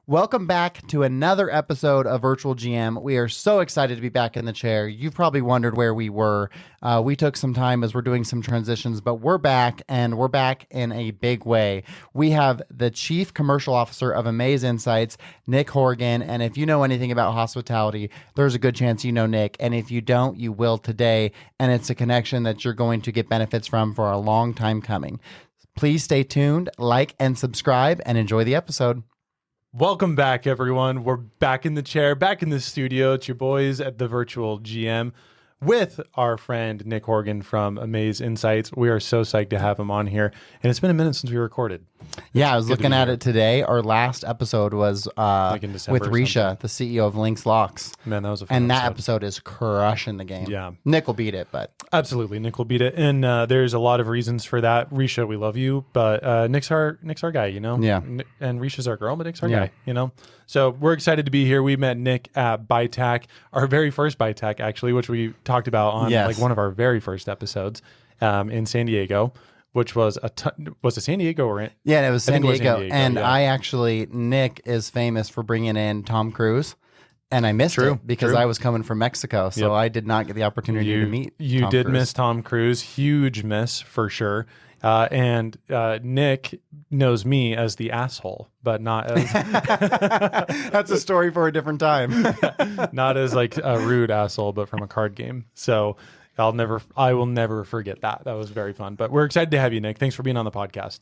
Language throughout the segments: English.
Welcome back to another episode of Virtual GM. We are so excited to be back in the chair. You've probably wondered where we were. We took some time as we're doing some transitions, but we're back, and we're back in a big way. We have the Chief Commercial Officer of Amaze Insights, Nick Horgan, and if you know anything about hospitality, there's a good chance you know Nick, and if you don't, you will today, and it's a connection that you're going to get benefits from for a long time coming. Please stay tuned, like and subscribe, and enjoy the episode. Welcome back, everyone. We're back in the chair, back in the studio. It's your boys at the Virtual GM with our friend Nick Horgan from Amaze Insights. We are so psyched to have him on here. And it's been a minute since we recorded. Yeah, I was looking at it today. Our last episode was Like in December with or Risha, the CEO of Lynx Locks. Man, that was a fun And that episode is crushing the game. Yeah. Nick will beat it, but... Absolutely. Nick will beat it. And there's a lot of reasons for that. Risha, we love you, but Nick's our guy, you know? Yeah. And Risha's our girl, but Nick's our guy, you know? So we're excited to be here. We met Nick at BuyTac, our very first BuyTac, actually, which we talked about on like one of our very first episodes in San Diego, which was was it San Diego or Yeah, it was San Diego. And yeah. I actually, Nick is famous for bringing in Tom Cruise. And I missed it because I was coming from Mexico, so I did not get the opportunity to meet Tom did Cruise. Miss Tom Cruise. Huge miss for sure. And Nick knows me as the asshole, but not as... That's a story for a different time. Not as like a rude asshole, but from a card game. So I will never forget that. That was very fun. But we're excited to have you, Nick. Thanks for being on the podcast.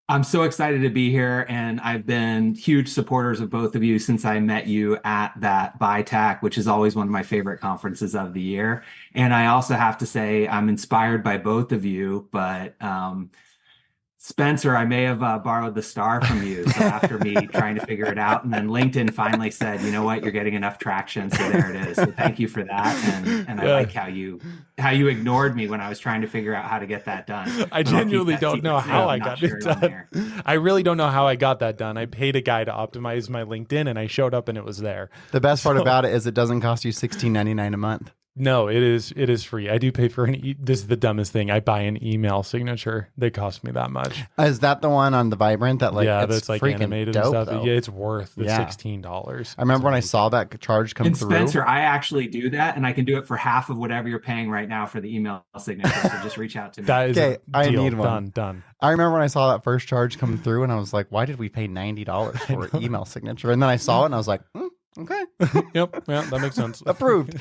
I'm so excited to be here, and I've been huge supporters of both of you since I met you at that BuyTac, which is always one of my favorite conferences of the year. And I also have to say I'm inspired by both of you, but Spencer, I may have borrowed the star from you. So after me trying to figure it out, and then LinkedIn finally said, you know what, you're getting enough traction. So there it is. So thank you for that. And I like how you ignored me when I was trying to figure out how to get that done. I genuinely don't know how I got it done. I really don't know how I got that done. I paid a guy to optimize my LinkedIn, and I showed up and it was there. The best part about it is it doesn't cost you $16.99 a month. No, it is free. I do pay for this is the dumbest thing. I buy an email signature. They cost me that much. Is that the one on the Vibrant that that's like animated dope, and stuff? though. Yeah, it's worth the $16. I remember when I saw that charge come through. And Spencer, I actually do that, and I can do it for half of whatever you're paying right now for the email signature. So just reach out to me. That is okay, I need one. Done. I remember when I saw that first charge come through, and I was like, why did we pay $90 for an email signature? And then I saw it, and I was like, okay. Yep. Yeah, that makes sense. Approved.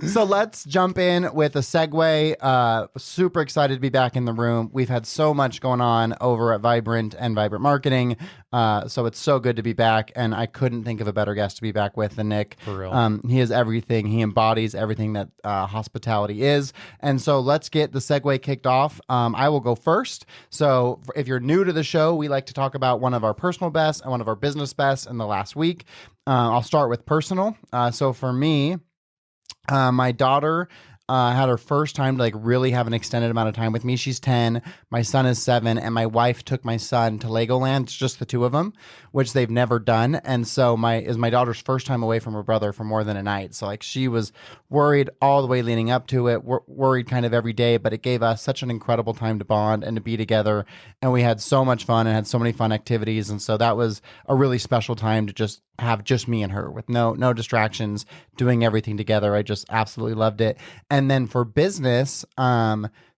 So let's jump in with a segue. Super excited to be back in the room. We've had so much going on over at Vibrant and Vibrant Marketing. So it's so good to be back. And I couldn't think of a better guest to be back with than Nick. For real. He is everything. He embodies everything that hospitality is. And so let's get the segue kicked off. I will go first. So if you're new to the show, we like to talk about one of our personal bests and one of our business bests in the last week. I'll start with personal. So for me, my daughter had her first time to like really have an extended amount of time with me. She's 10, my son is 7, and my wife took my son to Legoland. It's just the two of them, which they've never done. And so my daughter's first time away from her brother for more than a night. So like she was worried all the way leading up to it, worried kind of every day, but it gave us such an incredible time to bond and to be together. And we had so much fun and had so many fun activities. And so that was a really special time to just have just me and her with no distractions, doing everything together. I just absolutely loved it. And then for business,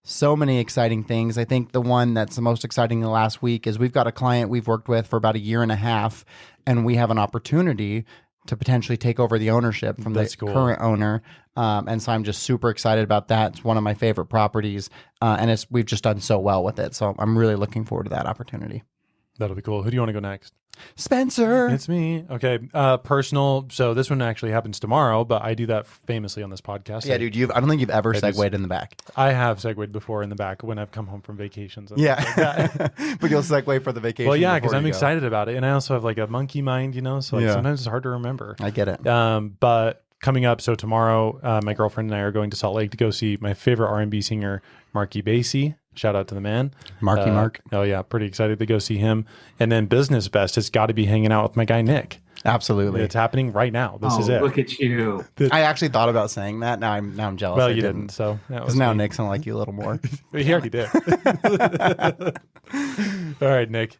so many exciting things. I think the one that's the most exciting in the last week is we've got a client we've worked with for about a year and a half, and we have an opportunity to potentially take over the ownership from the current owner. And so I'm just super excited about that. It's one of my favorite properties, and we've just done so well with it. So I'm really looking forward to that opportunity. That'll be cool. Who do you want to go next? Spencer. It's me. Okay. Personal. So this one actually happens tomorrow, but I do that famously on this podcast. Yeah, dude. I don't think you've ever segued in the back. I have segued before in the back when I've come home from vacations. And yeah. Like that. But you'll segue for the vacation. Well, yeah, because I'm excited about it. And I also have like a monkey mind, so like sometimes it's hard to remember. I get it. But coming up, so tomorrow, my girlfriend and I are going to Salt Lake to go see my favorite R&B singer, Marky Basie. Shout out to the man. Mark. Oh, yeah. Pretty excited to go see him. And then business best has got to be hanging out with my guy, Nick. Absolutely. It's happening right now. This is it. Look at you. I actually thought about saying that. Now I'm jealous. Well, you didn't. So because now Nick's gonna like you a little more. He already did. All right, Nick.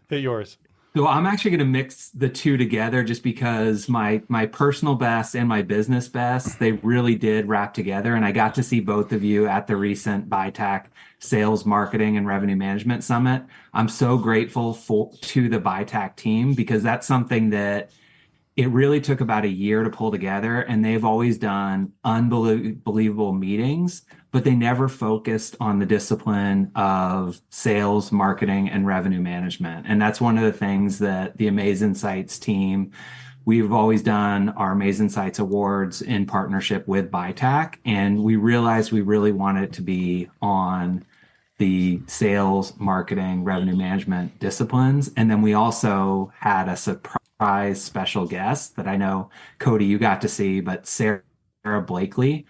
Hit yours. So I'm actually going to mix the two together just because my personal best and my business best, they really did wrap together. And I got to see both of you at the recent BuyTac Sales Marketing and Revenue Management Summit. I'm so grateful to the BuyTac team because that's something that it really took about a year to pull together, and they've always done unbelievable meetings, but they never focused on the discipline of sales, marketing, and revenue management. And that's one of the things that the Amaze Insights team, we've always done our Amaze Insights Awards in partnership with BuyTac, and we realized we really wanted it to be on the sales, marketing, revenue management disciplines. And then we also had a surprise special guest that I know, Cody, you got to see, but Sarah Blakely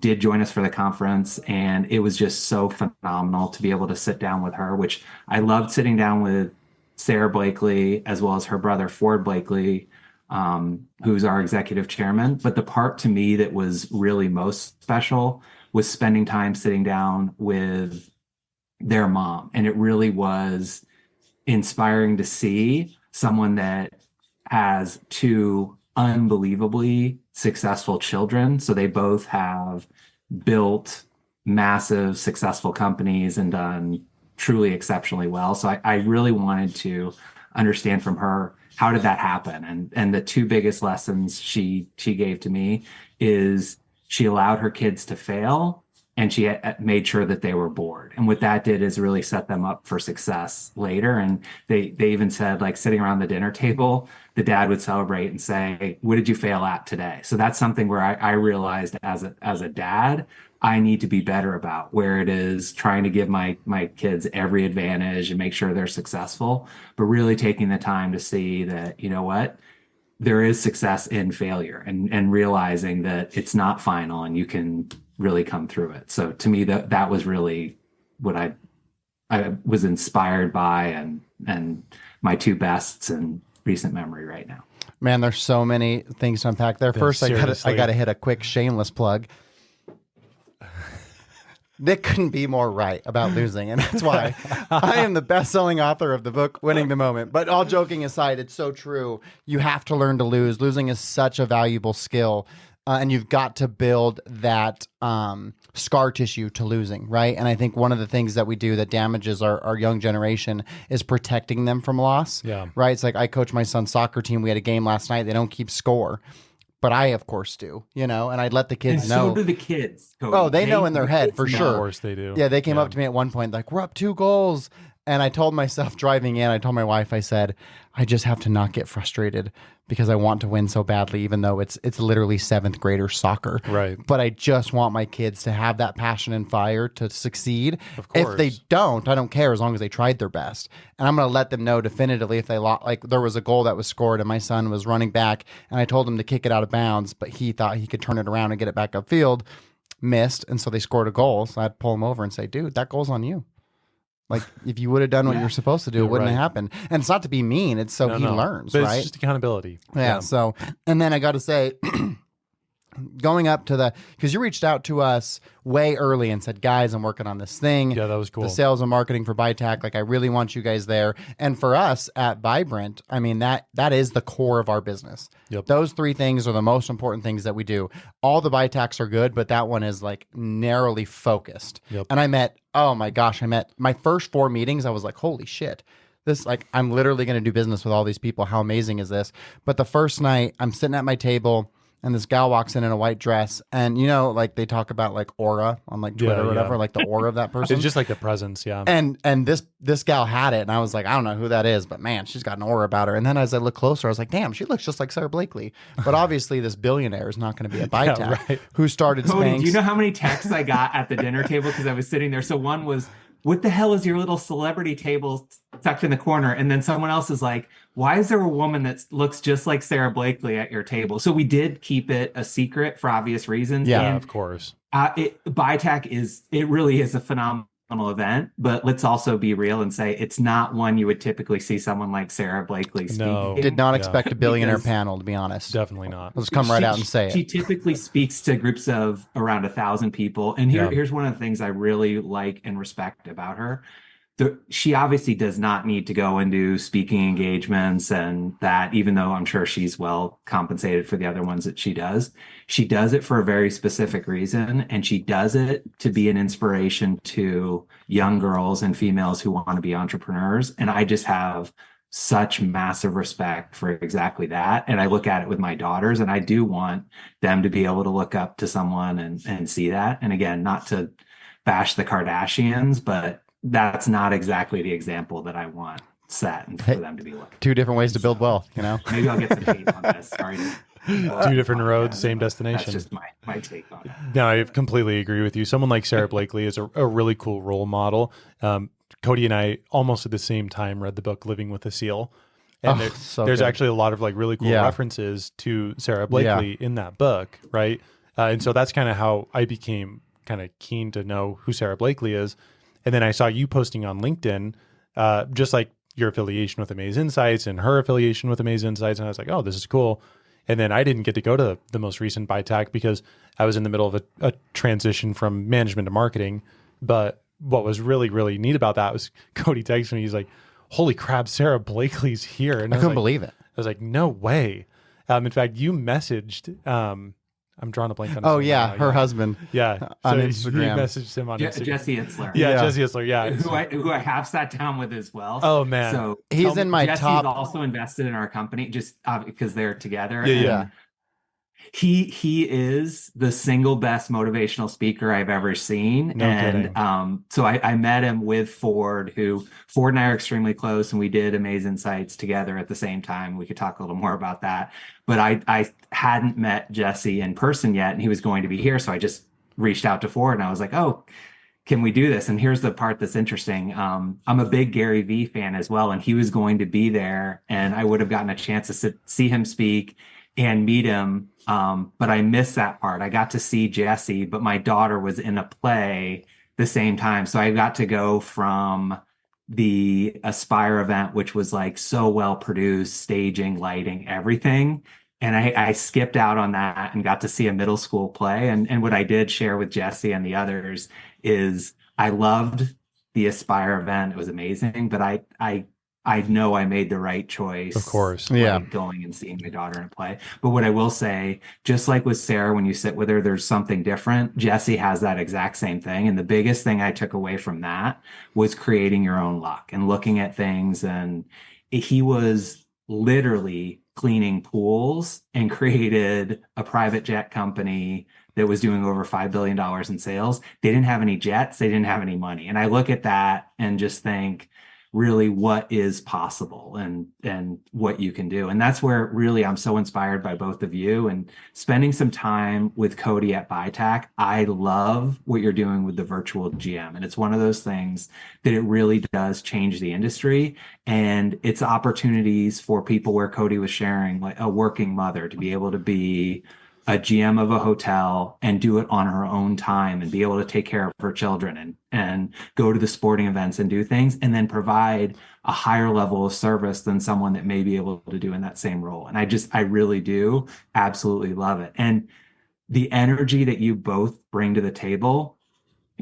did join us for the conference. And it was just so phenomenal to be able to sit down with her, which I loved sitting down with Sarah Blakely, as well as her brother, Ford Blakely, who's our executive chairman. But the part to me that was really most special was spending time sitting down with their mom. And it really was inspiring to see someone that has two unbelievably successful children. So they both have built massive successful companies and done truly exceptionally well. So I really wanted to understand from her, how did that happen? And the two biggest lessons she gave to me is she allowed her kids to fail, and she made sure that they were bored. And what that did is really set them up for success later. And they even said, like, sitting around the dinner table, the dad would celebrate and say, what did you fail at today? So that's something where I realized as a dad, I need to be better about, where it is trying to give my kids every advantage and make sure they're successful, but really taking the time to see that, you know what, there is success in failure, and realizing that it's not final and you can really come through it. So to me, that was really what I was inspired by, and my two bests in recent memory right now. Man, there's so many things to unpack there. First, I got to hit a quick shameless plug. Nick couldn't be more right about losing, and that's why I am the best-selling author of the book Winning the Moment. But all joking aside, it's so true. You have to learn to lose. Losing is such a valuable skill, and you've got to build that scar tissue to losing, right? And I think one of the things that we do that damages our young generation is protecting them from loss, right? It's like I coach my son's soccer team. We had a game last night. They don't keep score. But I, of course, do, and I'd let the kids know. So do the kids, Cody. Oh, they know in their head for sure. Of course they do. Yeah, they came up to me at one point, like, we're up 2 goals. And I told myself driving in, I told my wife, I said, I just have to not get frustrated because I want to win so badly, even though it's literally 7th grader soccer. Right. But I just want my kids to have that passion and fire to succeed. Of course. If they don't, I don't care, as long as they tried their best. And I'm going to let them know definitively if they lost. Like, there was a goal that was scored and my son was running back and I told him to kick it out of bounds, but he thought he could turn it around and get it back upfield. Missed. And so they scored a goal. So I'd pull him over and say, dude, that goal's on you. Like, if you would have done what you're supposed to do, it wouldn't have happened. And it's not to be mean. It's so he learns, but right? It's just accountability. Yeah. So, and then I got to say, going up to because you reached out to us way early and said, guys, I'm working on this thing. Yeah, that was cool. The sales and marketing for BuyTac. Like, I really want you guys there. And for us at Vibrant, I mean, that is the core of our business. Yep. Those 3 things are the most important things that we do. All the BuyTacs are good, but that one is like narrowly focused. Yep. And I met my first 4 meetings. I was like, holy shit. This, like, I'm literally going to do business with all these people. How amazing is this? But the first night, I'm sitting at my table and this gal walks in a white dress, and like they talk about like aura on like Twitter or whatever, like the aura of that person. It's just like the presence, yeah. And this gal had it, and I was like, I don't know who that is, but man, she's got an aura about her. And then as I look closer, I was like, damn, she looks just like Sarah Blakely. But obviously, this billionaire is not going to be a BuyTac who started Cody, Spanx. do you know how many texts I got at the dinner table because I was sitting there? So one was, what the hell is your little celebrity table tucked in the corner? And then someone else is like, why is there a woman that looks just like Sarah Blakely at your table? So we did keep it a secret for obvious reasons. Yeah, and, of course. BuyTac it really is a phenomenal event, but let's also be real and say it's not one you would typically see someone like Sarah Blakely speaking. No, did not expect a billionaire panel, to be honest. Definitely not. Let's come right out and say it. She typically speaks to groups of around 1,000 people. And here's one of the things I really like and respect about her. she obviously does not need to go and do speaking engagements and that, even though I'm sure she's well compensated for the other ones that she does it for a very specific reason. And she does it to be an inspiration to young girls and females who want to be entrepreneurs. And I just have such massive respect for exactly that. And I look at it with my daughters, and I do want them to be able to look up to someone and see that. And again, not to bash the Kardashians, but that's not exactly the example that I want set and for them to be looking. Two different ways to build wealth, you know? Maybe I'll get some hate on this. Sorry. Two different roads, same destination. That's just my take on it. No, I completely agree with you. Someone like Sarah Blakely is a really cool role model. Cody and I almost at the same time read the book Living with a Seal. And there's actually a lot of like really cool references to Sarah Blakely in that book, right? And so that's kind of how I became kind of keen to know who Sarah Blakely is. And then I saw you posting on LinkedIn, just like your affiliation with Amaze Insights and her affiliation with Amaze Insights. And I was like, oh, this is cool. And then I didn't get to go to the most recent ByTac because I was in the middle of a transition from management to marketing. But what was really, really neat about that was Cody texted me. He's like, holy crap, Sarah Blakely's here. And I couldn't believe it. I was like, no way. In fact, you messaged, I'm drawing a blank on his Oh, name yeah. now. her husband. Yeah. On So Instagram. You messaged him on Instagram. Jesse Itzler. Yeah, Jesse Itzler. Yeah. Who I have sat down with as well. Oh, man. So He's in my Jesse's top. also invested in our company just because they're together. Yeah. And he is the single best motivational speaker I've ever seen. No kidding. So I met him with Ford and I are extremely close, and we did Amaze Insights together at the same time. We could talk a little more about that. But I hadn't met Jesse in person yet, and he was going to be here. So I just reached out to Ford and I was like, oh, can we do this? And here's the part that's interesting. I'm a big Gary Vee fan as well, and he was going to be there, and I would have gotten a chance to see him speak and meet him. But I missed that part. I got to see Jesse, but my daughter was in a play the same time. So I got to go from the Aspire event, which was like so well produced, staging, lighting, everything. And I skipped out on that and got to see a middle school play. And what I did share with Jesse and the others is I loved the Aspire event. It was amazing, but I know I made the right choice. Of course. Like going and seeing my daughter in play. But what I will say, just like with Sarah, when you sit with her, there's something different. Jesse has that exact same thing. And the biggest thing I took away from that was creating your own luck and looking at things. And he was literally cleaning pools and created a private jet company that was doing over $5 billion in sales. They didn't have any jets. They didn't have any money. And I look at that and just think, really what is possible and what you can do. And that's where really I'm so inspired by both of you and spending some time with Cody at ByTac. I love what you're doing with the virtual GM. And it's one of those things that it really does change the industry. And it's opportunities for people where Cody was sharing, like a working mother to be able to be a GM of a hotel and do it on her own time and be able to take care of her children and go to the sporting events and do things and then provide a higher level of service than someone that may be able to do in that same role. And I really do absolutely love it. And the energy that you both bring to the table,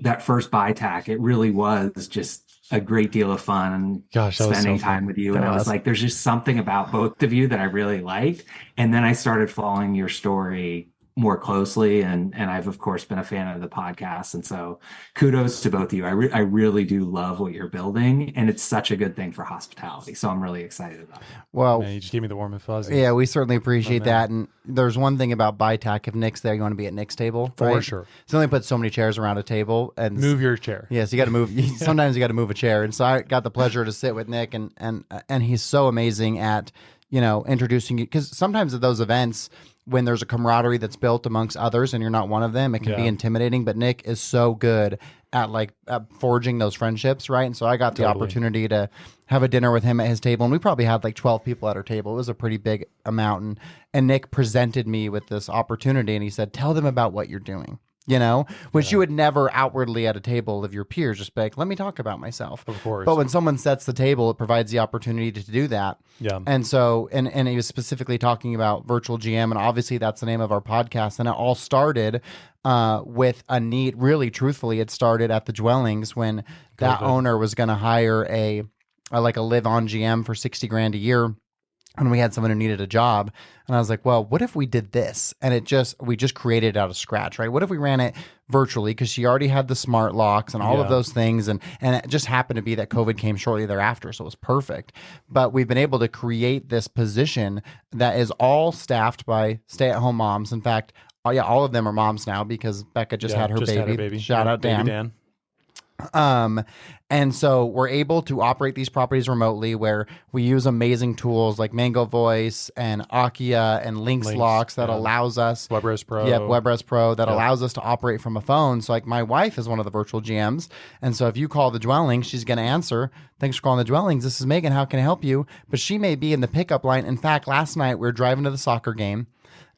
that first ByTac, it really was just a great deal of fun. Gosh, spending time with you. And I was like, there's just something about both of you that I really liked. And then I started following your story more closely. And I've, of course, been a fan of the podcast. And so kudos to both of you. I really do love what you're building. And it's such a good thing for hospitality. So I'm really excited about it. Well, man, you just gave me the warm and fuzzy. Yeah, we certainly appreciate that. And there's one thing about ByTac. If Nick's there, you want to be at Nick's table. For right? sure. So only put so many chairs around a table. And move your chair. Yes, you got to move. Sometimes you got to move a chair. And so I got the pleasure to sit with Nick, and he's so amazing at, introducing you. Because sometimes at those events, when there's a camaraderie that's built amongst others and you're not one of them, it can be intimidating. But Nick is so good at forging those friendships, right? And so I got the opportunity to have a dinner with him at his table, and we probably had 12 people at our table. It was a pretty big amount, and Nick presented me with this opportunity, and he said, "Tell them about what you're doing." which you would never outwardly at a table of your peers just be like, let me talk about myself. Of course. But when someone sets the table, it provides the opportunity to do that. Yeah. And so, and he was specifically talking about virtual GM, and obviously that's the name of our podcast. And it all started with a need, really truthfully, it started at the Dwellings when that owner was going to hire a live-on GM for $60,000 a year. And we had someone who needed a job. And I was like, well, what if we did this? And we just created it out of scratch, right? What if we ran it virtually? Because she already had the smart locks and all of those things. And it just happened to be that COVID came shortly thereafter. So it was perfect. But we've been able to create this position that is all staffed by stay-at-home moms. In fact, all of them are moms now because Becca just had her baby. Shout out Dan. And so we're able to operate these properties remotely where we use amazing tools like Mango Voice and Akia and Lynx locks that allows us WebRes Pro. Yep, WebRes Pro that allows us to operate from a phone. So like my wife is one of the virtual GMs. And so if you call the Dwellings, she's going to answer, thanks for calling the Dwellings. This is Megan. How can I help you? But she may be in the pickup line. In fact, last night we were driving to the soccer game.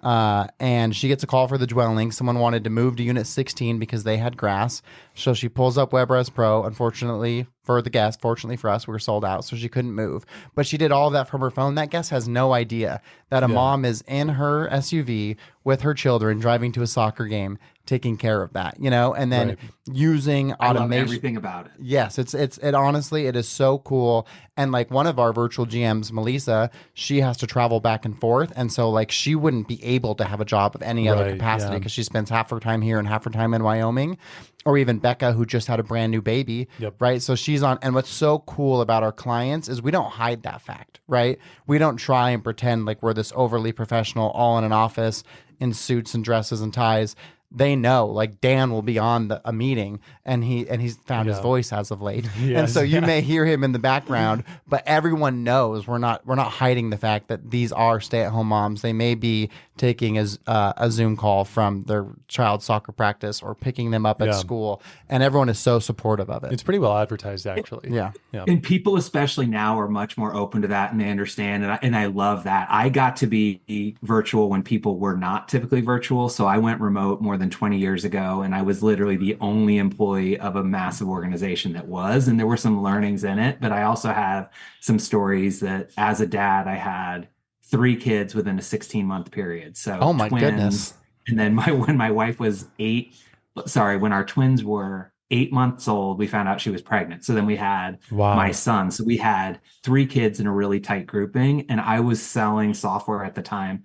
And she gets a call for the Dwelling. Someone wanted to move to unit 16 because they had grass. So she pulls up WebRes Pro. Unfortunately for the guest, fortunately for us, we were sold out, so she couldn't move. But she did all of that from her phone. That guest has no idea that a mom is in her SUV with her children driving to a soccer game, taking care of that, and then using automation. I love everything about it. Yes, it honestly, it is so cool. And like one of our virtual GMs, Melissa, she has to travel back and forth. And so like she wouldn't be able to have a job of any other capacity because she spends half her time here and half her time in Wyoming. Or even Becca, who just had a brand new baby, right? So she's on. And what's so cool about our clients is we don't hide that fact, right? We don't try and pretend like we're this overly professional, all in an office in suits and dresses and ties. They know, like Dan will be on a meeting and he's found his voice as of late. And so you may hear him in the background, but everyone knows we're not hiding the fact that these are stay-at-home moms. They may be taking a Zoom call from their child's soccer practice or picking them up at school, and everyone is so supportive of it. It's pretty well advertised, actually. Yeah. And people, especially now, are much more open to that, and they understand. And I love that. I got to be virtual when people were not typically virtual. So I went remote more than 20 years ago, and I was literally the only employee of a massive organization that was. And there were some learnings in it, but I also have some stories that as a dad, I had 3 kids within a 16-month period. So oh my goodness. And then when my wife was when our twins were 8 months old, we found out she was pregnant. So then we had my son. So we had 3 kids in a really tight grouping, and I was selling software at the time.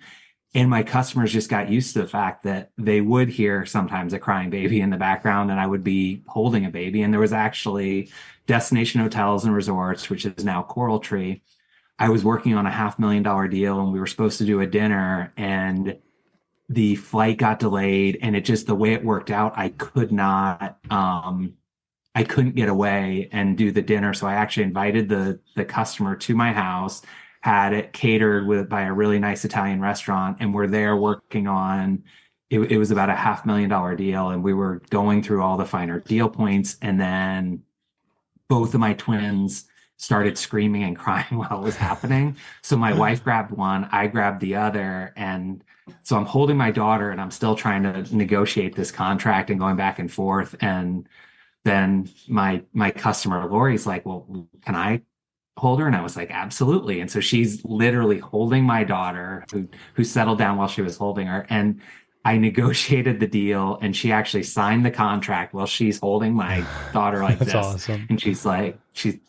And my customers just got used to the fact that they would hear sometimes a crying baby in the background, and I would be holding a baby. And there was actually Destination Hotels and Resorts, which is now Coral Tree. I was working on a $500,000 deal, and we were supposed to do a dinner, and the flight got delayed, and it just, the way it worked out, I couldn't get away and do the dinner. So I actually invited the customer to my house, had it catered by a really nice Italian restaurant, and we're there working on, it was about a $500,000 deal, and we were going through all the finer deal points. And then both of my twins started screaming and crying while it was happening. So my wife grabbed one, I grabbed the other. And so I'm holding my daughter, and I'm still trying to negotiate this contract and going back and forth. And then my customer, Lori's like, well, can I hold her? And I was like, absolutely. And so she's literally holding my daughter, who settled down while she was holding her. And I negotiated the deal, and she actually signed the contract while she's holding my daughter like That's this. Awesome. And she's like, do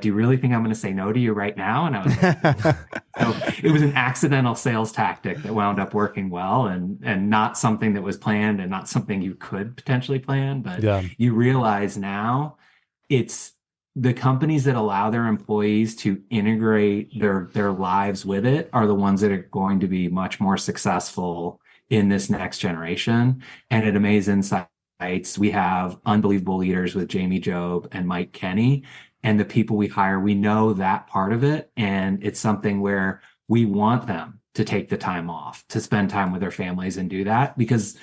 you really think I'm going to say no to you right now? And I was like, so it was an accidental sales tactic that wound up working well, and not something that was planned, and not something you could potentially plan. But you realize now it's the companies that allow their employees to integrate their lives with it are the ones that are going to be much more successful in this next generation. And at Amaze Insights, we have unbelievable leaders with Jamie Job and Mike Kenny, and the people we hire, we know that part of it. And it's something where we want them to take the time off, to spend time with their families and do that, because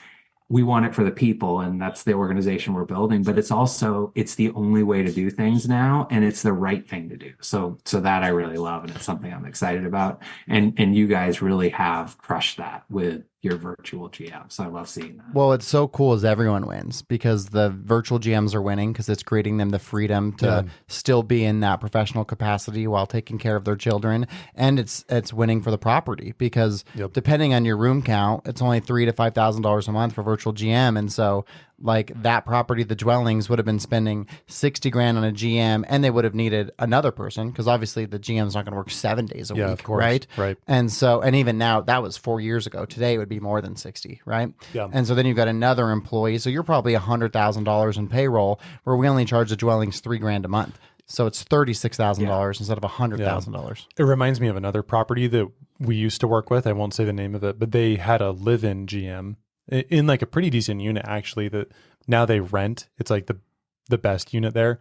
we want it for the people, and that's the organization we're building. But it's the only way to do things now, and it's the right thing to do. So that I really love, and it's something I'm excited about. And you guys really have crushed that with your virtual GM. So I love seeing that. Well, it's so cool as everyone wins because the virtual GMs are winning because it's creating them the freedom to still be in that professional capacity while taking care of their children. And it's winning for the property because depending on your room count, it's only $3,000 to $5,000 a month for virtual GM. And so like that property, the dwellings would have been spending 60 grand on a GM and they would have needed another person because obviously the GM's not going to work 7 days a week, of course. Right. And so, and even now that was 4 years ago. Today it would be more than 60, right? Yeah. And so then you've got another employee. So you're probably $100,000 in payroll where we only charge the dwellings 3 grand a month. So it's $36,000 instead of $100,000. It reminds me of another property that we used to work with. I won't say the name of it, but they had a live-in GM in like a pretty decent unit actually that now they rent. It's like the best unit there.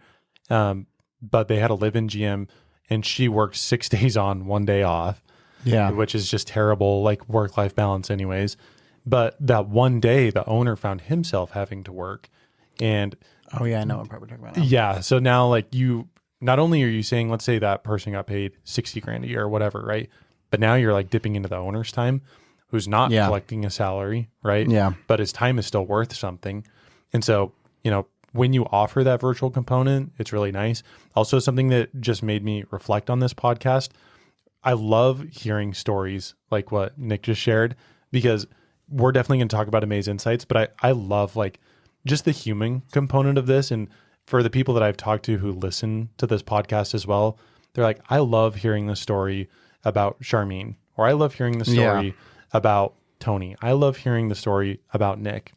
But they had a live-in GM and she worked 6 days on, 1 day off. Yeah. Which is just terrible, like work-life balance anyways. But that one day the owner found himself having to work. And oh yeah, I know what part we're talking about now. Yeah. So now like you, not only are you saying, let's say that person got paid 60 grand a year or whatever, right? But now you're like dipping into the owner's time who's not collecting a salary, right? Yeah. But his time is still worth something. And so, you know, when you offer that virtual component, it's really nice. Also, something that just made me reflect on this podcast, I love hearing stories like what Nick just shared, because we're definitely going to talk about Amaze Insights, but I love like just the human component of this. And for the people that I've talked to who listen to this podcast as well, they're like, I love hearing the story about Charmine, or I love hearing the story about Tony. I love hearing the story about Nick,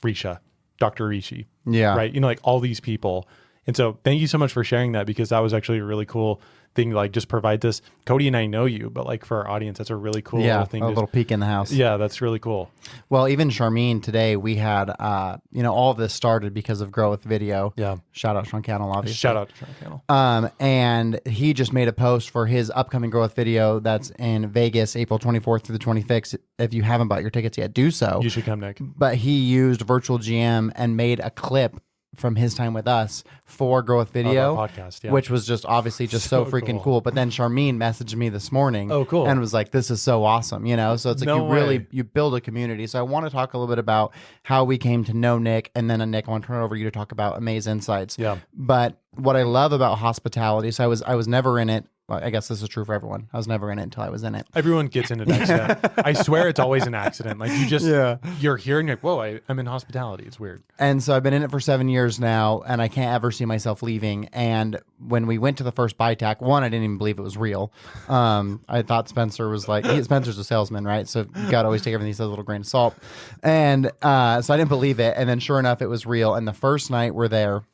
Risha, Dr. Rishi. Yeah. Right. You know, like all these people. And so thank you so much for sharing that, because that was actually a really cool thing. Like just provide this. Cody and I know you, but like for our audience, that's a really cool little thing. A little peek in the house. Yeah, that's really cool. Well, even Charmine today, we had, you know, all of this started because of Grow with Video. Yeah. Shout out Sean Cannell, obviously. Shout out to Sean Cannell. And he just made a post for his upcoming Grow with Video that's in Vegas, April 24th through the 26th. If you haven't bought your tickets yet, do so. You should come, Nick. But he used virtual GM and made a clip from his time with us for Grow with Video podcast, which was just obviously just so freaking cool. But then Charmine messaged me this morning and was like, this is so awesome, you know? So it's like you build a community. So I want to talk a little bit about how we came to know Nick, and then Nick, I want to turn it over to you to talk about Amaze Insights. Yeah. But what I love about hospitality, so I was never in it. Well, I guess this is true for everyone. I was never in it until I was in it. Everyone gets in an accident. I swear it's always an accident. Like you just, you're here and you're like, whoa, I'm in hospitality. It's weird. And so I've been in it for 7 years now, and I can't ever see myself leaving. And when we went to the first BITAC, one, I didn't even believe it was real. I thought Spencer was like, Spencer's a salesman, right? So you got to always take everything he says with a little grain of salt. And so I didn't believe it. And then sure enough, it was real. And the first night we're there,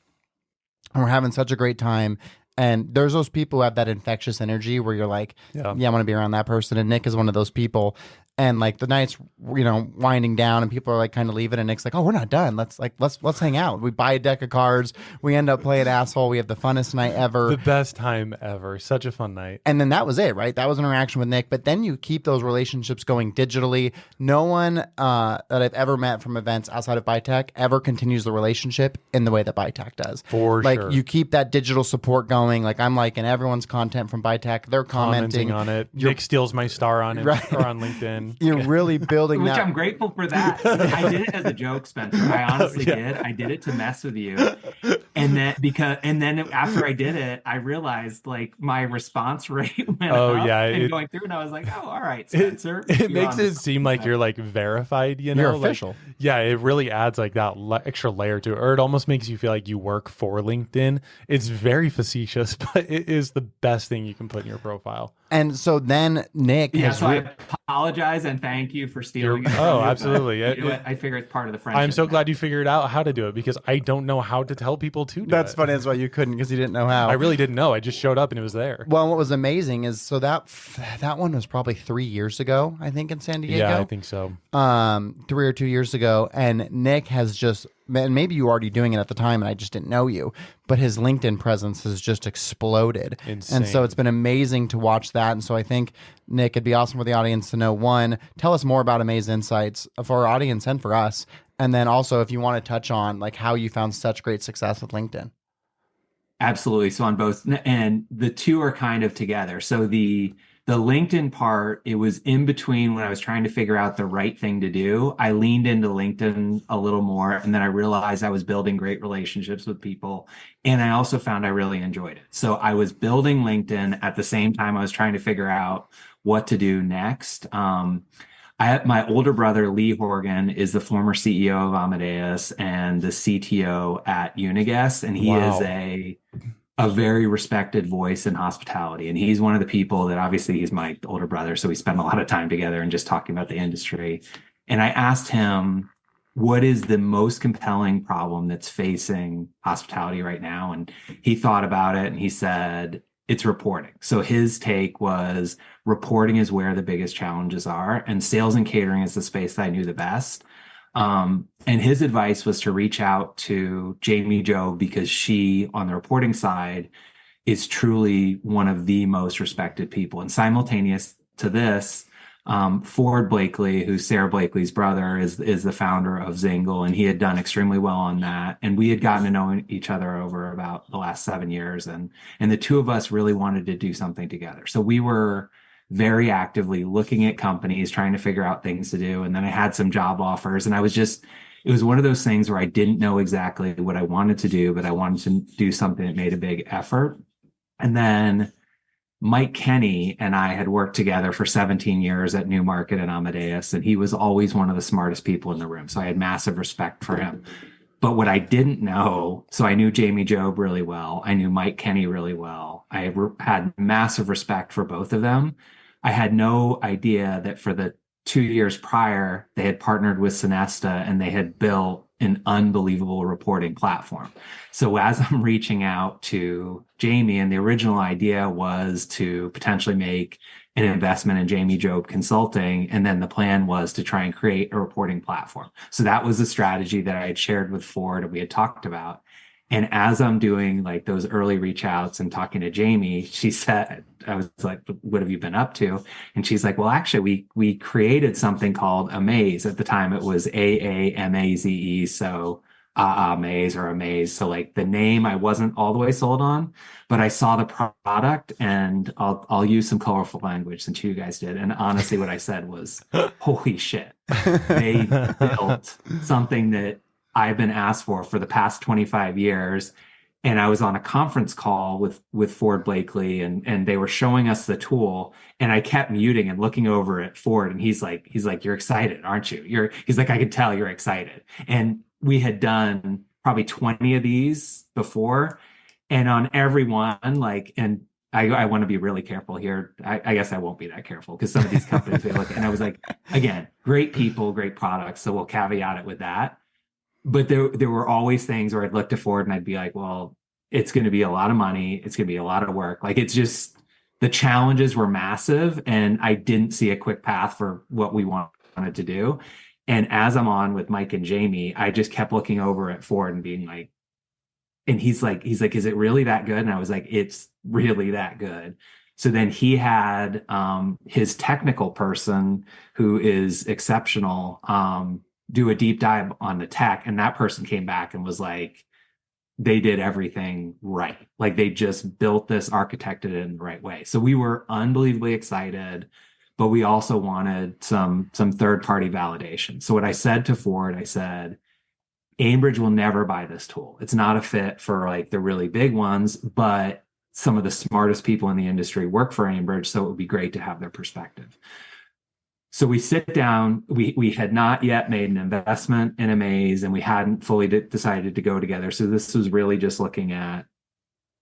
and we're having such a great time. And there's those people who have that infectious energy where you're like, I want to be around that person. And Nick is one of those people. And like the night's, you know, winding down and people are like kind of leaving, and Nick's like, oh, we're not done. Let's hang out. We buy a deck of cards. We end up playing asshole. We have the funnest night ever. The best time ever. Such a fun night. And then that was it, right? That was an interaction with Nick. But then you keep those relationships going digitally. No one that I've ever met from events outside of BITAC ever continues the relationship in the way that BITAC does. For like, sure. You keep that digital support going. Like I'm liking everyone's content from BITAC. They're commenting on it. Nick steals my star on it or on LinkedIn. You're really building Which that. I'm grateful for that. I did it as a joke, Spencer. I honestly did. I did it to mess with you. And then after I did it, I realized like my response rate went up going through, and I was like, oh, all right, Spencer. It makes it seem like you're like verified, you know? You're official. Like, yeah, it really adds like that extra layer to it. Or it almost makes you feel like you work for LinkedIn. It's very facetious, but it is the best thing you can put in your profile. And so then Nick I apologize and thank you for stealing it. Oh, absolutely. I figure it's part of the friendship. I'm so glad you figured out how to do it, because I don't know how to tell people to do it. That's funny. That's why you couldn't, because you didn't know how. I really didn't know. I just showed up and it was there. Well, what was amazing is, so that one was probably 3 years ago, I think, in San Diego. Yeah, I think so. 3 or 2 years ago. And Nick has just, and maybe you were already doing it at the time and I just didn't know you, but his LinkedIn presence has just exploded. Insane. And so it's been amazing to watch that. And so I think, Nick, it'd be awesome for the audience to know, one, tell us more about Amaze Insights for our audience and for us. And then also, if you want to touch on like how you found such great success with LinkedIn. Absolutely. So on both, and the two are kind of together. So the The LinkedIn part, it was in between when I was trying to figure out the right thing to do. I leaned into LinkedIn a little more, and then I realized I was building great relationships with people. And I also found I really enjoyed it. So I was building LinkedIn at the same time I was trying to figure out what to do next. My older brother, Lee Horgan, is the former CEO of Amadeus and the CTO at Uniguest, and he is a very respected voice in hospitality. And he's one of the people that, obviously he's my older brother, so we spend a lot of time together and just talking about the industry. And I asked him, what is the most compelling problem that's facing hospitality right now? And he thought about it and he said, it's reporting. So his take was reporting is where the biggest challenges are, and sales and catering is the space that I knew the best. And his advice was to reach out to Jamie Jobe, because she, on the reporting side, is truly one of the most respected people. And simultaneous to this, Ford Blakely, who's Sarah Blakely's brother, is the founder of Zingle, and he had done extremely well on that. And we had gotten to know each other over about the last 7 years, and the two of us really wanted to do something together. So we were very actively looking at companies, trying to figure out things to do. And then I had some job offers, and it was one of those things where I didn't know exactly what I wanted to do, but I wanted to do something that made a big effort. And then Mike Kenny and I had worked together for 17 years at Newmarket and Amadeus, and he was always one of the smartest people in the room. So I had massive respect for him. But what I didn't know, so I knew Jamie Jobe really well. I knew Mike Kenny really well. I had massive respect for both of them. I had no idea that for the 2 years prior, they had partnered with Sonesta and they had built an unbelievable reporting platform. So as I'm reaching out to Jamie, and the original idea was to potentially make an investment in Jamie Jobe Consulting, and then the plan was to try and create a reporting platform. So that was the strategy that I had shared with Ford and we had talked about. And as I'm doing like those early reach outs and talking to Jamie, she said, I was like, what have you been up to? And she's like, well, actually, we created something called Amaze. At the time, it was AAMAZE. So Amaze or Amaze. So like the name I wasn't all the way sold on, but I saw the product, and I'll use some colorful language since you guys did. And honestly, what I said was, holy shit, they built something that I've been asked for the past 25 years. And I was on a conference call with Ford Blakely, and they were showing us the tool, and I kept muting and looking over at Ford, and he's like, you're excited, aren't you? He's like, I can tell you're excited. And we had done probably 20 of these before, and on every one, and I want to be really careful here. I guess I won't be that careful, because some of these companies, they look, and I was like, again, great people, great products. So we'll caveat it with that. But there were always things where I'd look to Ford and I'd be like, well, it's going to be a lot of money. It's going to be a lot of work. Like, it's just, the challenges were massive, and I didn't see a quick path for what we wanted to do. And as I'm on with Mike and Jamie, I just kept looking over at Ford and being like, and he's like, is it really that good? And I was like, it's really that good. So then he had his technical person, who is exceptional, do a deep dive on the tech, and that person came back and was like, they did everything right. Like, they just built this, architected it in the right way. So we were unbelievably excited, but we also wanted some third-party validation. So what I said to Ford, I said, Aimbridge will never buy this tool. It's not a fit for like the really big ones, but some of the smartest people in the industry work for Aimbridge, so it would be great to have their perspective. So we sit down, we had not yet made an investment in Amaze, and we hadn't fully decided to go together. So this was really just looking at,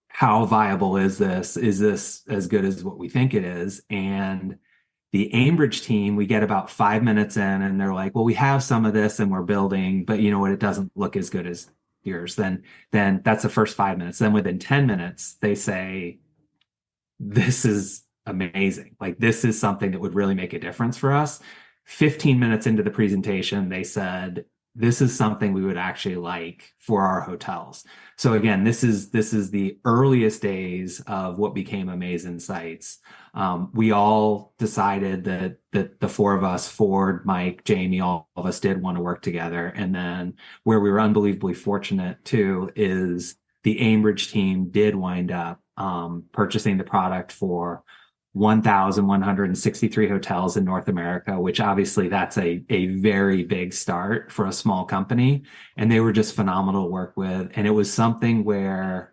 how viable is this? Is this as good as what we think it is? And the Aimbridge team, we get about 5 minutes in, and they're like, well, we have some of this and we're building, but you know what? It doesn't look as good as yours. Then that's the first 5 minutes. Then within 10 minutes, they say, this is amazing. Like, this is something that would really make a difference for us. 15 minutes into the presentation, they said, this is something we would actually like for our hotels. So again, this is the earliest days of what became Amaze Insights. We all decided that the four of us, Ford, Mike, Jamie, all of us did want to work together. And then where we were unbelievably fortunate too is the Aimbridge team did wind up purchasing the product for 1,163 hotels in North America, which obviously that's a very big start for a small company. And they were just phenomenal to work with. And it was something where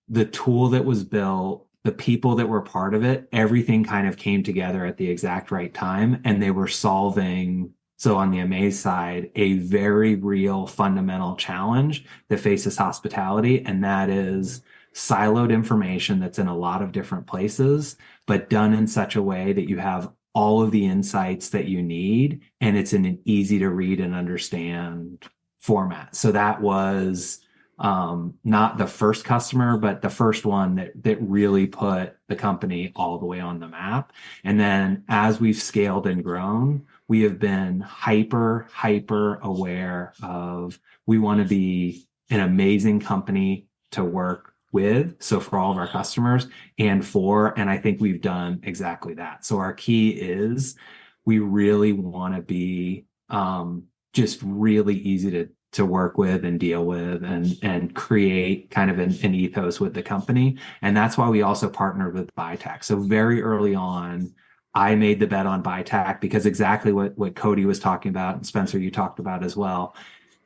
the tool that was built, the people that were part of it, everything kind of came together at the exact right time. And they were solving, so on the Amaze side, a very real fundamental challenge that faces hospitality. And that is siloed information that's in a lot of different places, but done in such a way that you have all of the insights that you need, and it's in an easy to read and understand format. So that was not the first customer, but the first one that really put the company all the way on the map. And then as we've scaled and grown, we have been hyper aware of, we want to be an amazing company to work with. So for all of our customers and I think we've done exactly that. So our key is we really want to be just really easy to work with and deal with and create kind of an ethos with the company. And that's why we also partnered with BuyTac. So very early on, I made the bet on BuyTac because exactly what Cody was talking about, and Spencer, you talked about as well.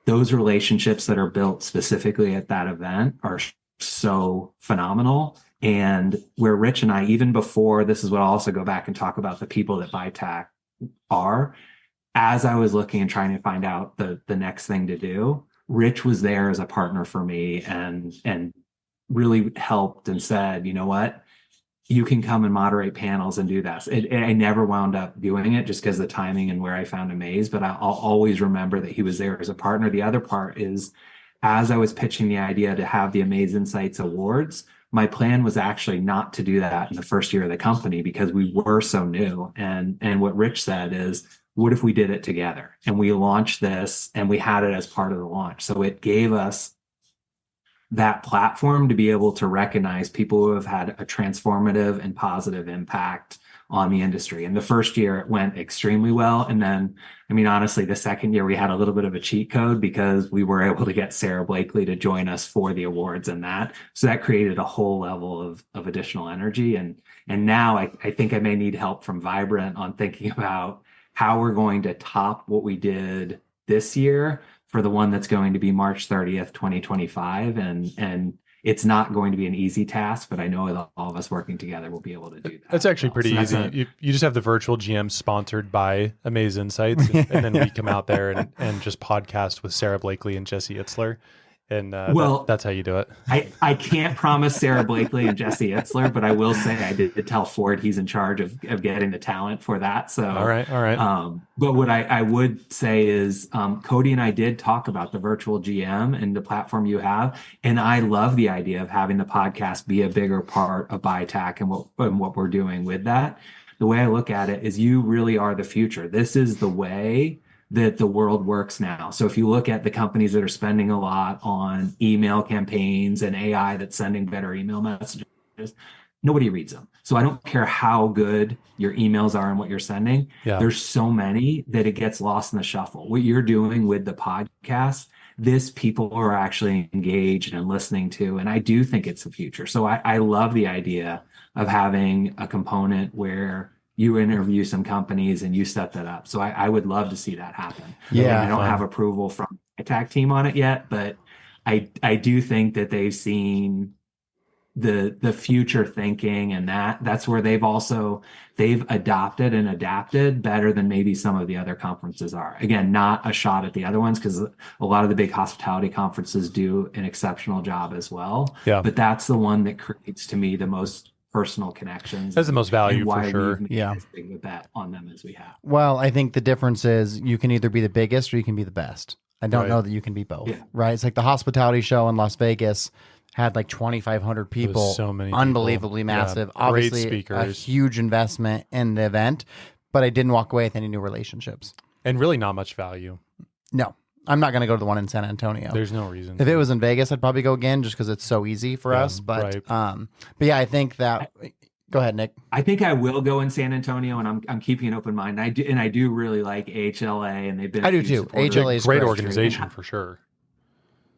Those relationships that are built specifically at that event are so phenomenal. And where Rich and I, even before, this is what I'll also go back and talk about the people that BuyTac are, as I was looking and trying to find out the next thing to do, Rich was there as a partner for me and really helped and said, you know what, you can come and moderate panels and do this. I never wound up doing it just because of the timing and where I found Amaze, but I'll always remember that he was there as a partner. The other part is, as I was pitching the idea to have the Amaze Insights Awards, my plan was actually not to do that in the first year of the company because we were so new. And what Rich said is, what if we did it together? And we launched this and we had it as part of the launch. So it gave us that platform to be able to recognize people who have had a transformative and positive impact on the industry. And the first year it went extremely well. And then, I mean, honestly, the second year we had a little bit of a cheat code because we were able to get Sarah Blakely to join us for the awards and that. So that created a whole level of additional energy. And now I think I may need help from Vibrant on thinking about how we're going to top what we did this year for the one that's going to be March 30th, 2025. And it's not going to be an easy task, but I know that all of us working together will be able to do that. That's actually pretty easy. You just have the virtual GM sponsored by Amaze Insights, and then we come out there and just podcast with Sarah Blakely and Jesse Itzler. And that's how you do it. I can't promise Sarah Blakely and Jesse Itzler, but I will say I did tell Ford he's in charge of getting the talent for that. So all right. But what I would say is Cody and I did talk about the virtual GM and the platform you have, and I love the idea of having the podcast be a bigger part of BuyTac and what we're doing with that. The way I look at it is you really are the future. This is the way that the world works now. So if you look at the companies that are spending a lot on email campaigns and AI that's sending better email messages, nobody reads them. So I don't care how good your emails are and what you're sending. Yeah. There's so many that it gets lost in the shuffle. What you're doing with the podcast, people are actually engaged and listening to, and I do think it's the future. So I love the idea of having a component where you interview some companies and you set that up. So I would love to see that happen. Yeah, I don't have approval from the attack team on it yet, but I do think that they've seen the future thinking, and that's where they've adopted and adapted better than maybe some of the other conferences are. Again, not a shot at the other ones, because a lot of the big hospitality conferences do an exceptional job as well. Yeah. But that's the one that creates to me the most personal connections. That's the most value for sure. Yeah. As big a bet on them as we have. Well, I think the difference is you can either be the biggest or you can be the best. I don't know that you can be both, right? It's like the hospitality show in Las Vegas had like 2,500 people, so many unbelievably people. massive, Yeah. obviously great speakers. a huge investment in the event, but I didn't walk away with any new relationships. And really not much value. No, I'm not going to go to the one in San Antonio. There's no reason. If it was in Vegas, I'd probably go again just because it's so easy for us. But yeah, I think that. Go ahead, Nick. I think I will go in San Antonio, and I'm keeping an open mind. I do really like HLA, and they've been. I do too. HLA is great organization for sure.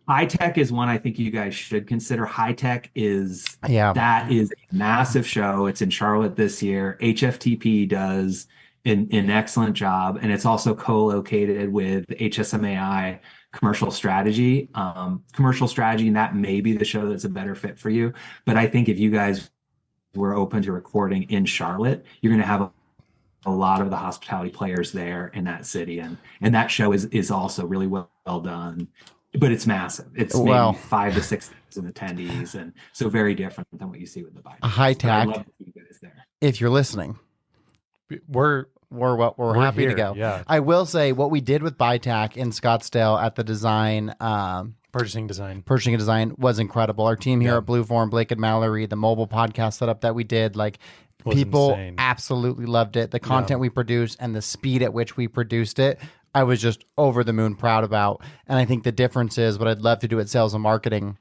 High Tech is one I think you guys should consider. High Tech is Yeah. that is a massive show. It's in Charlotte this year. HFTP does an excellent job, and it's also co-located with HSMAI commercial strategy. Commercial strategy, and that may be the show that's a better fit for you. But I think if you guys were open to recording in Charlotte, you're going to have a lot of the hospitality players there in that city, and that show is also really well done. But it's massive. It's maybe 5,000 to 6,000 attendees, and so very different than what you see with the bike. High Tech. I love you guys there. If you're listening, we're happy here, to go. Yeah. I will say what we did with ByTac in Scottsdale at the design Purchasing design was incredible. Our team here at Blue Form, Blake and Mallory, the mobile podcast setup that we did, like people insane. Absolutely loved it. The content we produced and the speed at which we produced it, I was just over the moon proud about. And I think the difference is what I'd love to do at sales and marketing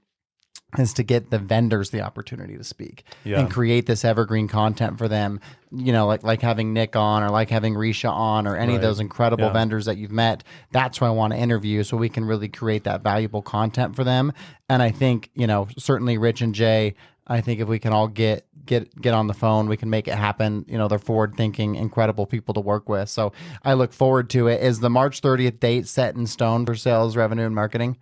is to get the vendors the opportunity to speak and create this evergreen content for them, like having Nick on or like having Risha on or any of those incredible vendors that you've met. That's who I want to interview so we can really create that valuable content for them. And I think, certainly Rich and Jay, I think if we can all get on the phone, we can make it happen. They're forward thinking, incredible people to work with. So I look forward to it. Is the March 30th date set in stone for sales, revenue, and marketing?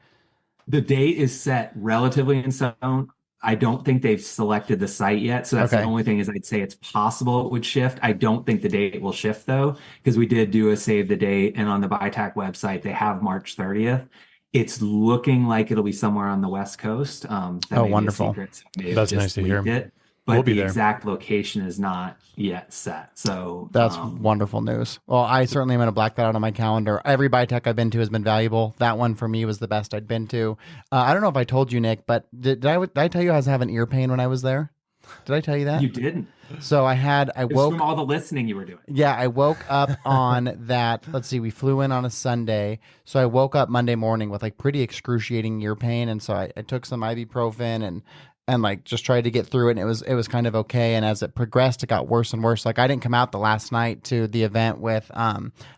The date is set relatively in stone. I don't think they've selected the site yet. So that's the only thing is I'd say it's possible it would shift. I don't think the date will shift though, because we did do a save the date, and on the ByTac website, they have March 30th. It's looking like it'll be somewhere on the West Coast. Wonderful. That's nice to hear. But we'll be the there. Exact location is not yet set. So that's wonderful news. Well, I certainly am going to black that out on my calendar. Every ByTac I've been to has been valuable. That one for me was the best I'd been to. I don't know if I told you, Nick, but did I tell you I was having ear pain when I was there? Did I tell you that? You didn't. So I woke from all the listening you were doing. Yeah, I woke up on that. Let's see, we flew in on a Sunday. So I woke up Monday morning with like pretty excruciating ear pain. And so I took some ibuprofen and like just tried to get through it, and it was kind of okay. And as it progressed, it got worse and worse. Like I didn't come out the last night to the event with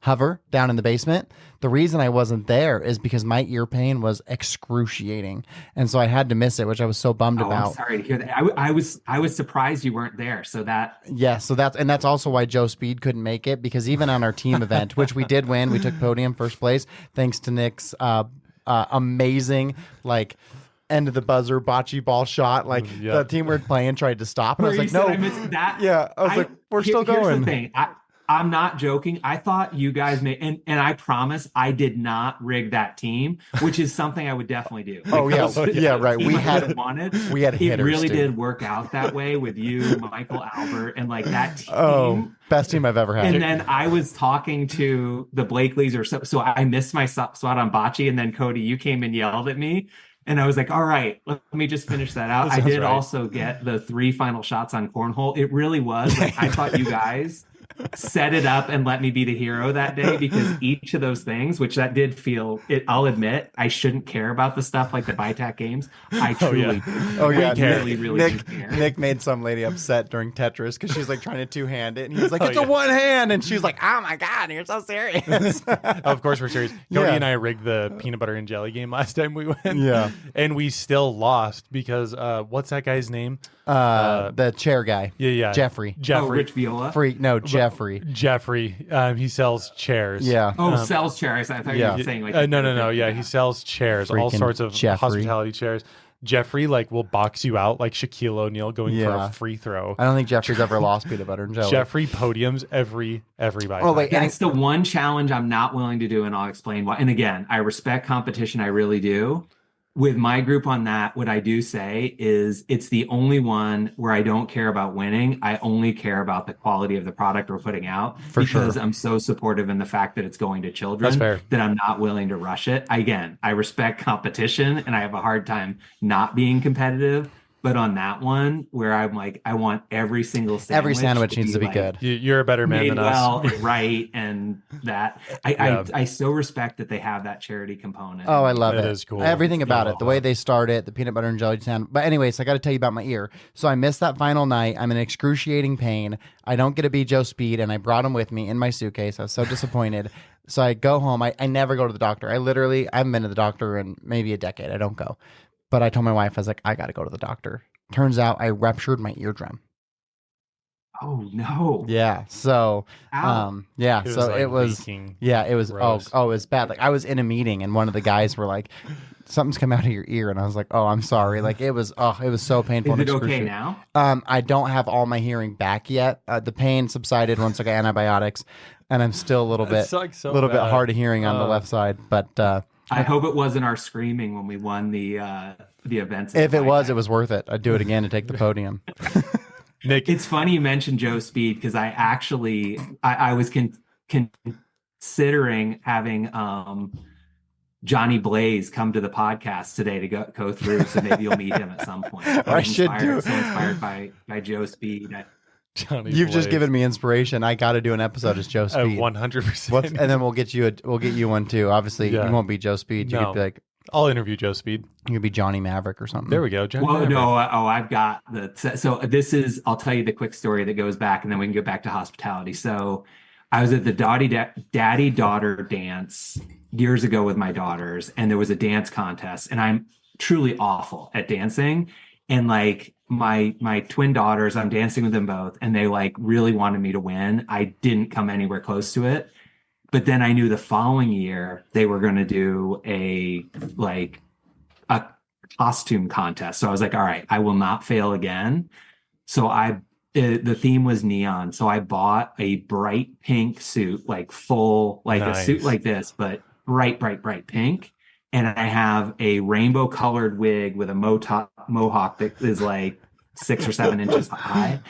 Hover down in the basement. The reason I wasn't there is because my ear pain was excruciating, and so I had to miss it, which I was so bummed about. I'm sorry to hear that. I was surprised you weren't there. So that's also why Joe Speed couldn't make it, because even on our team event, which we did win, we took podium first place thanks to Nick's amazing end of the buzzer bocce ball shot. The team we were playing tried to stop, and I was like, no. I missed that. Yeah, I was like, we're still going. Here's the thing. I'm not joking. I thought you guys may, and I promise I did not rig that team, which is something I would definitely do. Right. We had hitters. It really dude. did work out that way with you, Michael, Albert, and that team. Best team I've ever had. And then I was talking to the Blakeleys so I missed my spot on bocce, and then Cody, you came and yelled at me. And I was like, all right, let me just finish that out. I did also get the 3 final shots on cornhole. It really was I thought you guys set it up and let me be the hero that day, because each of those things, which that did feel it, I'll admit, I shouldn't care about the stuff like the ByTac games. I truly really do care. Nick made some lady upset during Tetris because she's trying to two-hand it, and he was like, it's a one hand, and she's like, oh my God, you're so serious. Of course we're serious. Cody and I rigged the peanut butter and jelly game last time we went. Yeah. And we still lost because what's that guy's name? The chair guy. Yeah. Jeffrey. Rich Viola? Jeffrey. He sells chairs. Yeah. Sells chairs. I thought you were saying No. Yeah, he sells chairs, all sorts of hospitality chairs. Jeffrey will box you out like Shaquille O'Neal going for a free throw. I don't think Jeffrey's ever lost peanut butter and jelly. Jeffrey podiums every bite. Oh wait, that's the one challenge I'm not willing to do, and I'll explain why. And again, I respect competition, I really do. With my group on that, what I do say is it's the only one where I don't care about winning. I only care about the quality of the product we're putting out, because I'm so supportive in the fact that it's going to children that I'm not willing to rush it. Again, I respect competition, and I have a hard time not being competitive. But on that one, where I'm like, I want every single sandwich. Every sandwich needs to be good. You're a better man than us. And right, and that I so respect that they have that charity component. Oh, I love it. It is cool. Everything about it, the way they start it, the peanut butter and jelly sandwich. But anyways, I got to tell you about my ear. So I missed that final night. I'm in excruciating pain. I don't get to be Joe Speed, and I brought him with me in my suitcase. I was so disappointed. So I go home. I never go to the doctor. I haven't been to the doctor in maybe a decade. I don't go. But I told my wife, I was like, I got to go to the doctor. Turns out I ruptured my eardrum. Oh no. Yeah. So, yeah. It was So like it was, leaking. yeah, it was, Gross. it was bad. Like I was in a meeting and one of the guys were like, something's come out of your ear. And I was like, oh, I'm sorry. Like it was so painful. Is and it okay excruciating. now? I don't have all my hearing back yet. The pain subsided once I got antibiotics and I'm still a little bit, sucks so bit bad. hard of hearing on the left side, but, I hope it wasn't our screaming when we won the events. if it was worth it. I'd do it again to take the podium. Nick, It's funny you mentioned Joe Speed because I actually I was considering having Johnny Blaze come to the podcast today to go through. So maybe you'll meet him at some point. I should do. So inspired by Joe Speed. Johnny You've just Blaze. given me inspiration. I got to do an episode as Joe Speed. 100%. And then we'll get you one too. Obviously, Yeah. you won't be Joe Speed. You No. could be like, I'll interview Joe Speed. you could be Johnny Maverick or something. There we go. Johnny Well, Maverick. no, I've got so this is, I'll tell you the quick story that goes back and then we can go back to hospitality. So I was at the daddy daughter dance years ago with my daughters and there was a dance contest and I'm truly awful at dancing. And like my twin daughters, I'm dancing with them both and they like really wanted me to win. I didn't come anywhere close to it. But then I knew the following year they were going to do a costume contest. So I was like, all right, I will not fail again. So the theme was neon. So I bought a bright pink suit, like full, like Nice. a suit like this, but bright pink. And I have a rainbow colored wig with a mohawk that is like 6 or 7 inches high.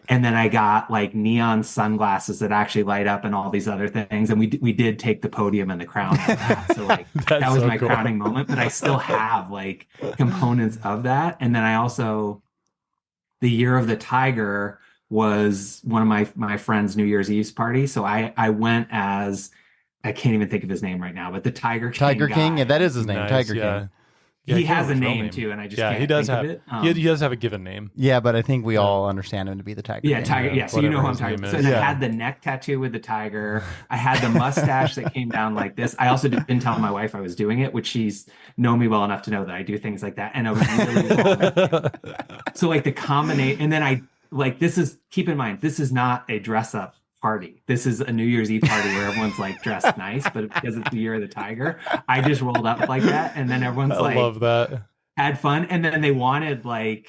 And then I got like neon sunglasses that actually light up and all these other things. And we did take the podium and the crown out of that. So like that was so my cool. crowning moment, but I still have like components of that. And then I also, the year of the tiger was one of my friend's New Year's Eve's party. So I went as, I can't even think of his name right now, but the Tiger King. Tiger King. guy. Yeah, that is his name. Nice, Tiger yeah. King. Yeah, He I can't has a remember his name real too, and I just yeah, can't he does think have. of it. He does have a given name. Yeah, but I think we all understand him to be the Tiger Yeah, King. tiger. Yeah, so you know who I'm whatever talking his about. name So is. I Yeah. had the neck tattoo with the tiger. I had the mustache that came down like this. I also didn't tell my wife I was doing it, which she's known me well enough to know that I do things like that. And I was really long. So like the combination, and then I like this is, keep in mind, this is not a dress up party. This is a New Year's Eve party where everyone's like dressed nice, but because it's the year of the tiger, I just rolled up like that, and then everyone's I like love that. had fun, and then they wanted like,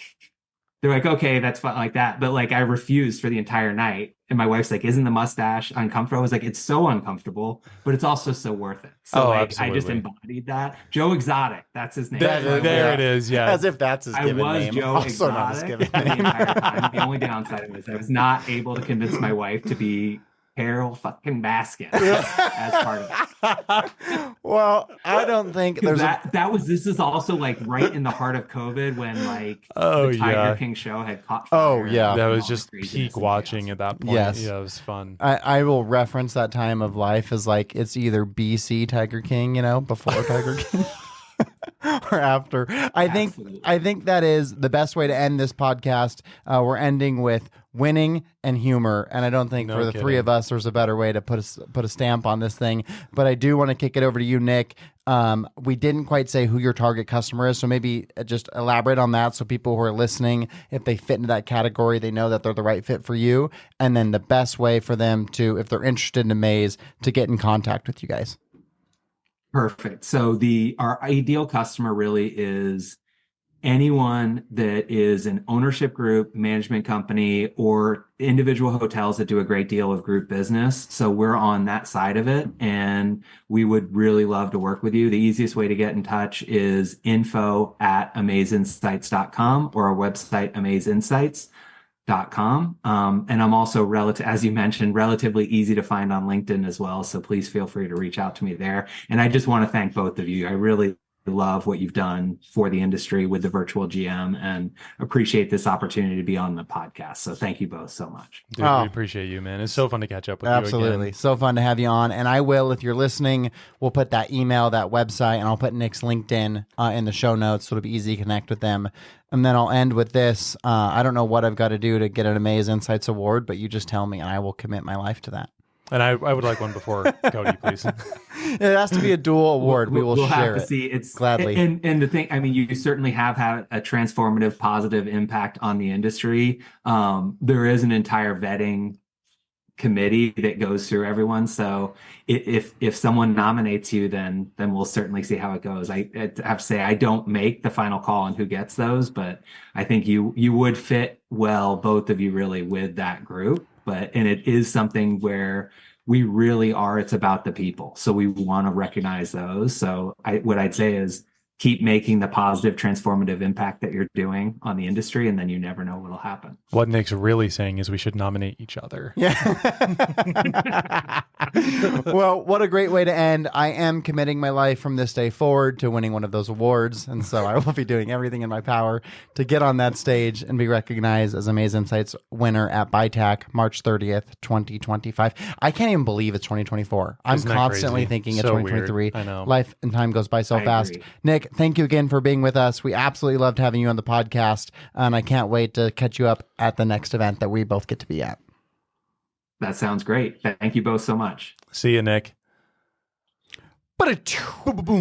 they're like, okay, that's fun like that, but like I refused for the entire night, and my wife's like, isn't the mustache uncomfortable? I was like, it's so uncomfortable, but it's also so worth it. So Oh, like absolutely. I just embodied that. Joe Exotic, that's his name. There it is. Yeah. As if that's his I given was name. Joe Also not his Exotic given the name. entire time. The only downside was I was not able to convince my wife to be Carol fucking Baskin as part of it. Well, I don't think there's This is also like right in the heart of COVID when like Oh, the Tiger yeah. King show had caught Oh, fire. yeah. That and was all just the craziness peak and watching chaos. at that point. Yes. Yeah, it was fun. I will reference that time of life as like it's either BC Tiger King, before Tiger King. Or after. I think that is the best way to end this podcast. We're ending with winning and humor, and I don't think No for the kidding. three of us there's a better way to put a stamp on this thing. But I do want to kick it over to you, Nick. We didn't quite say who your target customer is, so maybe just elaborate on that so people who are listening, if they fit into that category, they know that they're the right fit for you, and then the best way for them to, if they're interested in Amaze, to get in contact with you guys. Perfect. So our ideal customer really is anyone that is an ownership group, management company, or individual hotels that do a great deal of group business. So we're on that side of it, and we would really love to work with you. The easiest way to get in touch is info@amazeinsights.com or our website, amazeinsights.com. And I'm also as you mentioned, relatively easy to find on LinkedIn as well. So please feel free to reach out to me there. And I just want to thank both of you. I really love what you've done for the industry with the virtual GM and appreciate this opportunity to be on the podcast. So thank you both so much. Dude, Oh. we appreciate you, man. It's so fun to catch up with you Absolutely. again. So fun to have you on. And I will, if you're listening, we'll put that email, that website, and I'll put Nick's LinkedIn in the show notes so it'll be easy to connect with them. And then I'll end with this. I don't know what I've got to do to get an Amaze Insights award, but you just tell me and I will commit my life to that. And I would like one before Cody, please. It has to be a dual award. We'll share have to it. see. It's gladly. And the thing, I mean, you certainly have had a transformative, positive impact on the industry. There is an entire vetting committee that goes through everyone. So if someone nominates you, then we'll certainly see how it goes. I have to say I don't make the final call on who gets those, but I think you would fit well, both of you really, with that group. And it is something where we really are, it's about the people. So we want to recognize those. So what I'd say is keep making the positive, transformative impact that you're doing on the industry, and then you never know what'll happen. What Nick's really saying is we should nominate each other. Yeah. Well, what a great way to end. I am committing my life from this day forward to winning one of those awards. And so I will be doing everything in my power to get on that stage and be recognized as Amaze Insights winner at BITAC, March 30th, 2025. I can't even believe it's 2024. I'm constantly thinking it's 2023. I know. Life and time goes by so fast. Nick, thank you again for being with us. We absolutely loved having you on the podcast, and I can't wait to catch you up at the next event that we both get to be at. That sounds great. Thank you both so much. See you, Nick.